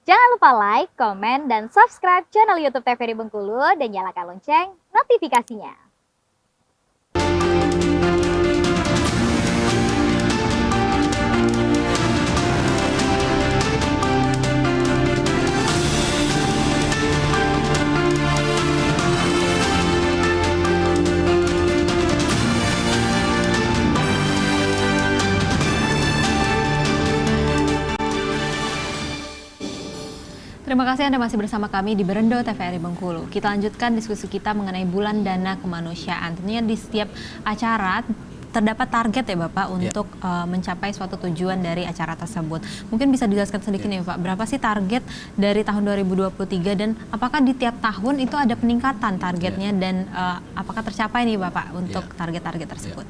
Jangan lupa like, komen, dan subscribe channel YouTube TVRI Bengkulu dan nyalakan lonceng notifikasinya. Terima kasih Anda masih bersama kami di Berendo TVRI Bengkulu. Kita lanjutkan diskusi kita mengenai Bulan Dana Kemanusiaan. Tentunya di setiap acara terdapat target ya Bapak untuk mencapai suatu tujuan dari acara tersebut. Mungkin bisa dijelaskan sedikit nih Pak, berapa sih target dari tahun 2023 dan apakah di tiap tahun itu ada peningkatan targetnya dan apakah tercapai nih Bapak untuk target-target tersebut?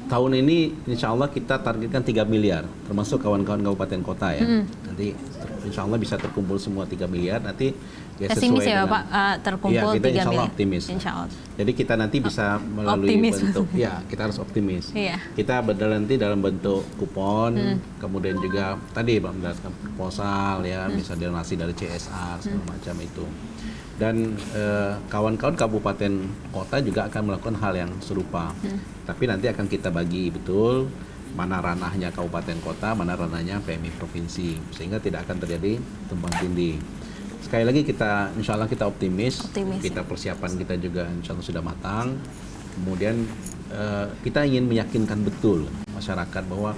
Tahun ini insya Allah kita targetkan 3 miliar, termasuk kawan-kawan kabupaten kota ya. Nanti insya Allah bisa terkumpul semua 3 miliar, nanti ya pesimis sesuai ya dengan, Bapak, terkumpul kita 3 insya Allah miliar. optimis. Insya Allah. Jadi kita nanti bisa melalui Optimis. bentuk, ya kita harus optimis. Iya. Kita nanti dalam bentuk kupon, kemudian juga tadi mendapatkan proposal ya, bisa donasi dari CSR segala macam itu. Dan kawan-kawan kabupaten kota juga akan melakukan hal yang serupa. Tapi nanti akan kita bagi betul mana ranahnya kabupaten kota, mana ranahnya PMI provinsi, sehingga tidak akan terjadi tumpang tindih. Sekali lagi kita, insya Allah kita optimis kita persiapan kita juga insya Allah sudah matang. Kemudian kita ingin meyakinkan betul masyarakat bahwa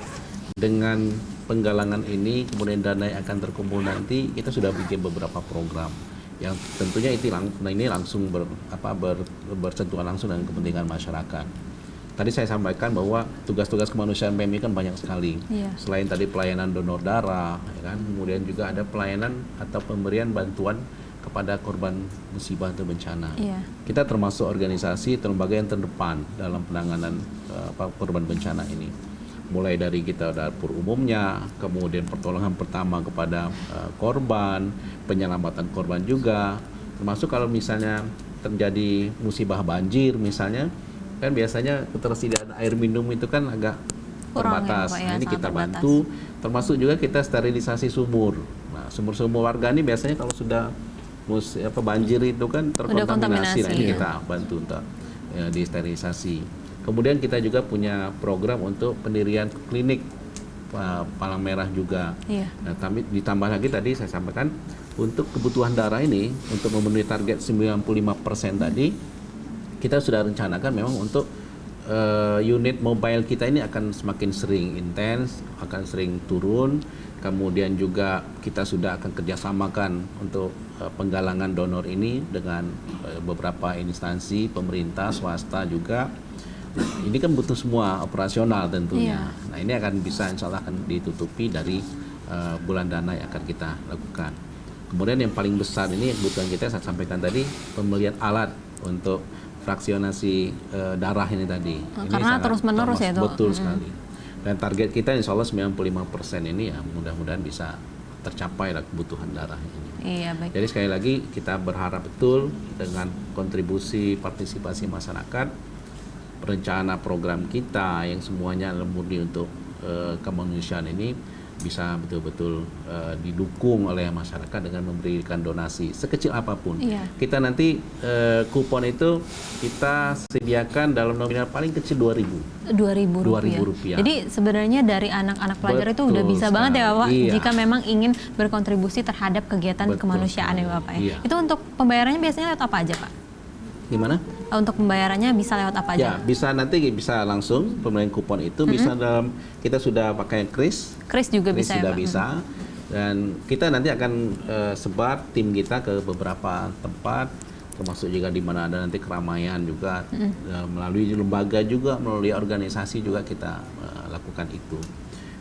dengan penggalangan ini, kemudian dana yang akan terkumpul nanti, kita sudah bikin beberapa program yang tentunya ini langsung bersentuhan langsung dengan kepentingan masyarakat. Tadi saya sampaikan bahwa tugas-tugas kemanusiaan PMI kan banyak sekali. Selain tadi pelayanan donor darah, ya kan, kemudian juga ada pelayanan atau pemberian bantuan kepada korban musibah atau bencana. Kita termasuk organisasi atau lembaga yang terdepan dalam penanganan korban bencana ini. Mulai dari kita dapur umumnya, kemudian pertolongan pertama kepada korban, penyelamatan korban juga, termasuk kalau misalnya terjadi musibah banjir misalnya, kan biasanya ketersediaan air minum itu kan agak terbatas. Nah, ini kita bantu, termasuk juga kita sterilisasi sumur. Nah, sumur-sumur warga ini biasanya kalau sudah banjir itu kan terkontaminasi. Nah, ini kita bantu untuk disterilisasi. Kemudian kita juga punya program untuk pendirian klinik Palang Merah juga. Nah, ditambah lagi tadi saya sampaikan untuk kebutuhan darah ini untuk memenuhi target 95% tadi, kita sudah rencanakan memang untuk unit mobile kita ini akan semakin sering intens, akan sering turun. Kemudian juga kita sudah akan kerjasamakan untuk penggalangan donor ini dengan beberapa instansi pemerintah, swasta juga. Nah, ini kan butuh semua operasional tentunya. Nah, ini akan bisa insya Allah akan ditutupi dari bulan dana yang akan kita lakukan. Kemudian yang paling besar ini kebutuhan kita saya sampaikan tadi, pembelian alat untuk fraksionasi darah ini tadi. Karena terus-menerus ya itu. Betul sekali. Dan target kita insya Allah 95% ini ya mudah-mudahan bisa tercapai lah kebutuhan darah ini. Baik. Jadi sekali lagi kita berharap betul dengan kontribusi partisipasi masyarakat, rencana program kita yang semuanya murni untuk kemanusiaan ini bisa betul-betul didukung oleh masyarakat dengan memberikan donasi sekecil apapun. Kita nanti kupon itu kita sediakan dalam nominal paling kecil Rp2.000. Jadi sebenarnya dari anak-anak pelajar itu udah bisa banget ya Bapak jika memang ingin berkontribusi terhadap kegiatan kemanusiaan ya Bapak ya. Itu untuk pembayarannya biasanya lewat apa aja Pak? Gimana? Untuk pembayarannya bisa lewat apa aja? Ya, bisa nanti bisa langsung pemberian kupon itu bisa dalam, kita sudah pakai kris juga bisa sudah ya Pak? bisa. Dan kita nanti akan sebar tim kita ke beberapa tempat, termasuk juga di mana ada nanti keramaian juga, melalui lembaga juga, melalui organisasi juga kita lakukan itu.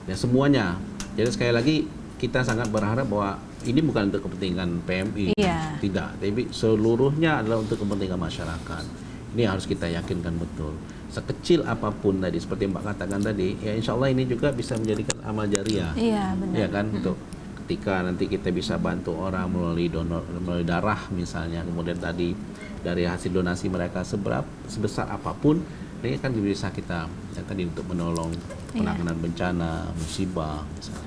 Dan semuanya. Jadi sekali lagi kita sangat berharap bahwa ini bukan untuk kepentingan PMI, tidak, tapi seluruhnya adalah untuk kepentingan masyarakat. Ini harus kita yakinkan betul. Sekecil apapun tadi, seperti Mbak katakan tadi, ya insya Allah ini juga bisa menjadikan amal jariah. Ya kan, untuk ketika nanti kita bisa bantu orang melalui donor, melalui darah misalnya, kemudian tadi dari hasil donasi mereka sebesar apapun, ini kan bisa kita ya tadi untuk menolong penanganan bencana, musibah misalnya.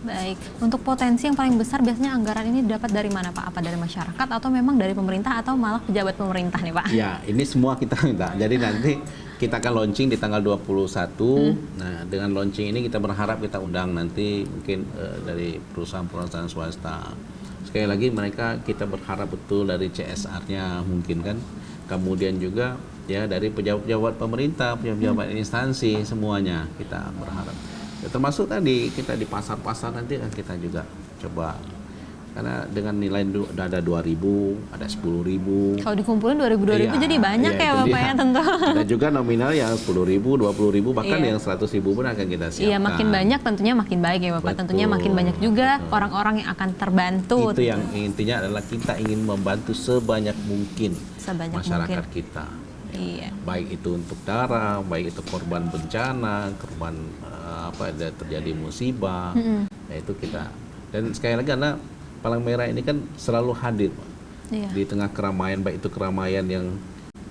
Baik, untuk potensi yang paling besar biasanya anggaran ini dapat dari mana Pak? Apa dari masyarakat atau memang dari pemerintah atau malah pejabat pemerintah nih Pak? Ya, ini semua kita minta. Jadi nanti kita akan launching di tanggal 21. Nah, dengan launching ini kita berharap kita undang nanti mungkin dari perusahaan-perusahaan swasta. Sekali lagi mereka kita berharap betul dari CSR-nya mungkin kan. Kemudian juga ya dari pejabat-pejabat pemerintah, pejabat instansi semuanya kita berharap. Ya, termasuk tadi kita di pasar-pasar nanti kan kita juga coba, karena dengan nilai udah ada 2.000, ada 10.000. Kalau dikumpulin 2.000 Iya, jadi banyak iya, ya itu Bapak dia. ya tentu. Ada juga nominal yang 10.000, 20.000, bahkan Iya. yang 100.000 pun akan kita siapkan. Iya, makin banyak tentunya makin baik ya Bapak. Tentunya makin banyak juga betul. orang-orang yang akan terbantu. Itu yang intinya adalah kita ingin membantu sebanyak mungkin Sebanyak masyarakat mungkin. kita. Iya. Baik itu untuk darah, baik itu korban bencana, korban apa ada terjadi musibah, ya itu kita. Dan sekali lagi karena Palang Merah ini kan selalu hadir Pak, Iya. di tengah keramaian, baik itu keramaian yang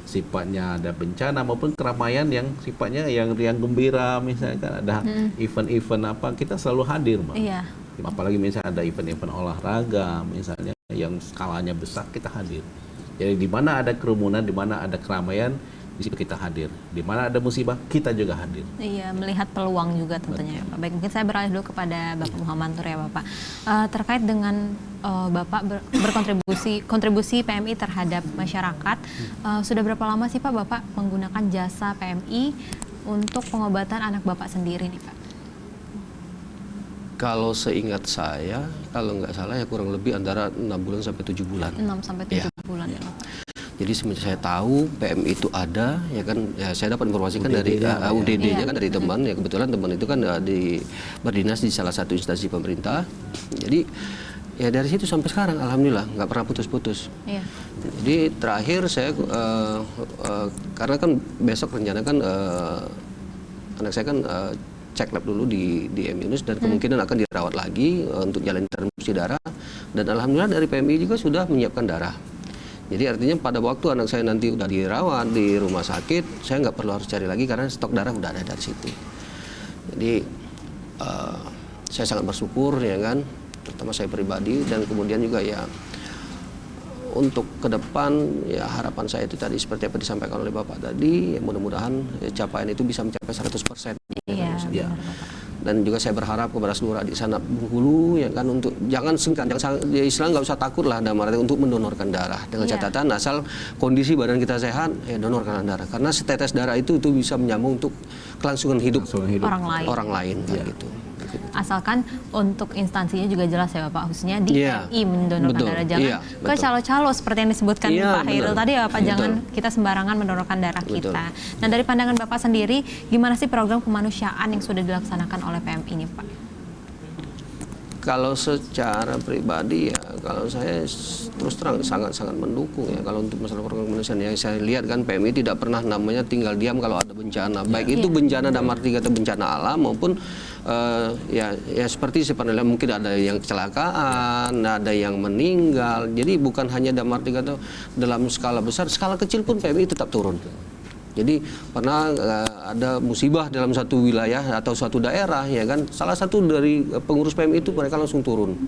sifatnya ada bencana maupun keramaian yang sifatnya yang gembira, misalnya kan ada event-event apa, kita selalu hadir Mbak. Iya. Apalagi misalnya ada event-event olahraga misalnya yang skalanya besar, kita hadir. Jadi di mana ada kerumunan, di mana ada keramaian, di situ kita hadir. Di mana ada musibah, kita juga hadir. Iya, melihat peluang juga tentunya ya Pak. Baik, mungkin saya beralih dulu kepada Bapak Muhammad Nur ya Bapak. Terkait dengan Bapak kontribusi PMI terhadap masyarakat, sudah berapa lama sih Pak Bapak menggunakan jasa PMI untuk pengobatan anak Bapak sendiri nih Pak? Kalau seingat saya, kalau nggak salah ya kurang lebih antara 6 bulan sampai 7 bulan. 6 sampai 7 Ya. bulan ya Bapak. Jadi semenjak saya tahu PMI itu ada, ya kan, ya saya dapat informasi kan dari UDD-nya, UDD-nya Iya. kan dari teman, ya kebetulan teman itu kan berdinas di salah satu instansi pemerintah. Jadi ya dari situ sampai sekarang alhamdulillah nggak pernah putus-putus. Iya. Jadi terakhir saya karena kan besok rencana kan anak saya kan cek lab dulu di M-Yunus dan kemungkinan akan dirawat lagi untuk jalani transfusi darah, dan alhamdulillah dari PMI juga sudah menyiapkan darah. Jadi artinya pada waktu anak saya nanti udah dirawat di rumah sakit, saya nggak perlu harus cari lagi karena stok darah udah ada dari situ. Jadi saya sangat bersyukur ya kan, terutama saya pribadi, dan kemudian juga ya untuk ke depan ya harapan saya itu tadi seperti apa disampaikan oleh Bapak tadi, ya mudah-mudahan ya, capaian itu bisa mencapai 100%. Iya, Ya. benar Bapak. Dan juga saya berharap kepada seluruh adik sana Bengkulu ya kan, untuk jangan sengkan, jangan ya istilah nggak usah takut lah dalam arti untuk mendonorkan darah, dengan Iya. catatan asal kondisi badan kita sehat, ya donorkan darah, karena setetes darah itu bisa menyambung untuk kelangsungan hidup Langsung hidup. Orang lain. kan, gitu. Asalkan untuk instansinya juga jelas ya Bapak, khususnya di Iya, PMI mendonorkan betul. darah, jangan Iya, ke betul. calo-calo seperti yang disebutkan Iya, Pak Hairul benar. tadi ya Bapak, Betul. jangan kita sembarangan mendonorkan darah Betul. kita. Nah, dari pandangan Bapak sendiri, gimana sih program kemanusiaan yang sudah dilaksanakan oleh PMI ini Pak? Kalau secara pribadi ya, kalau saya terus terang sangat-sangat mendukung ya kalau untuk masalah program kemanusiaan. Yang saya lihat kan PMI tidak pernah namanya tinggal diam kalau ada bencana, baik itu bencana dalam arti kata bencana alam maupun ya seperti sebenarnya mungkin ada yang kecelakaan, ada yang meninggal. Jadi bukan hanya dalam arti kata dalam skala besar, skala kecil pun PMI tetap turun. Jadi pernah ada musibah dalam satu wilayah atau suatu daerah ya kan, salah satu dari pengurus PMI itu mereka langsung turun.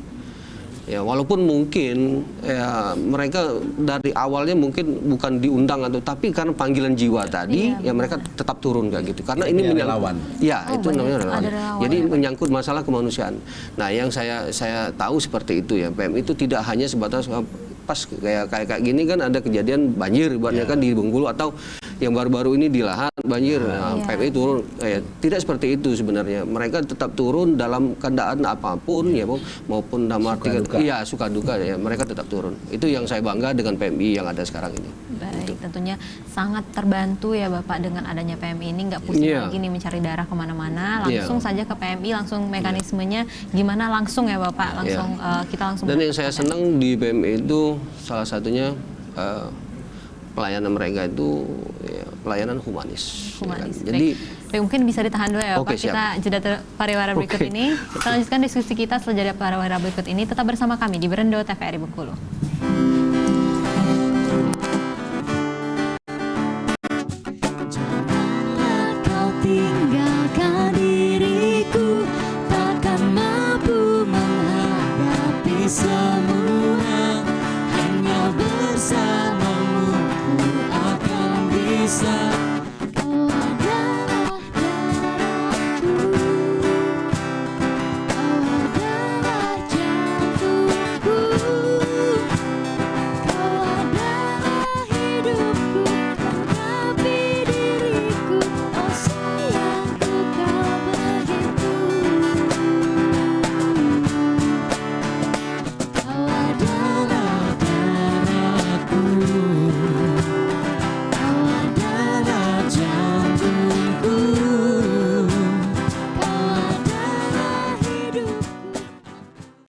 Ya walaupun mungkin ya, mereka dari awalnya mungkin bukan diundang atau tapi karena panggilan jiwa tadi ya mereka tetap turun kayak gitu. Karena ini menyangkut relawan. ya Oh, itu banyak. namanya relawan. Ada relawan, Jadi ya. menyangkut masalah kemanusiaan. Nah, yang saya tahu seperti itu ya, PMI itu tidak hanya sebatas pas kayak gini kan ada kejadian banjir ibaratnya kan di Bengkulu, atau yang baru-baru ini di Lahat banjir, nah, Iya. PMI turun. Tidak seperti itu sebenarnya. Mereka tetap turun dalam keadaan apapun ya maupun dalam arti Suka-duka. iya suka duka ya, mereka tetap turun. Itu yang saya bangga dengan PMI yang ada sekarang ini. Baik, tentunya sangat terbantu ya Bapak dengan adanya PMI ini, nggak pusing Iya. lagi nih mencari darah kemana-mana, langsung Iya. saja ke PMI, langsung mekanismenya gimana langsung ya Bapak, langsung kita langsung. Dan yang saya senang di PMI itu salah satunya pelayanan mereka itu ya, pelayanan humanis. ya kan. Humanis. Jadi Baik, mungkin bisa ditahan dulu ya Bapak. Oke, siap. Kita jeda pariwara berikut Oke. ini. Kita lanjutkan diskusi kita setelah jeda pariwara berikut ini. Tetap bersama kami di Berendo TVRI Bengkulu. Kau tinggalkan diriku, takkan mampu semua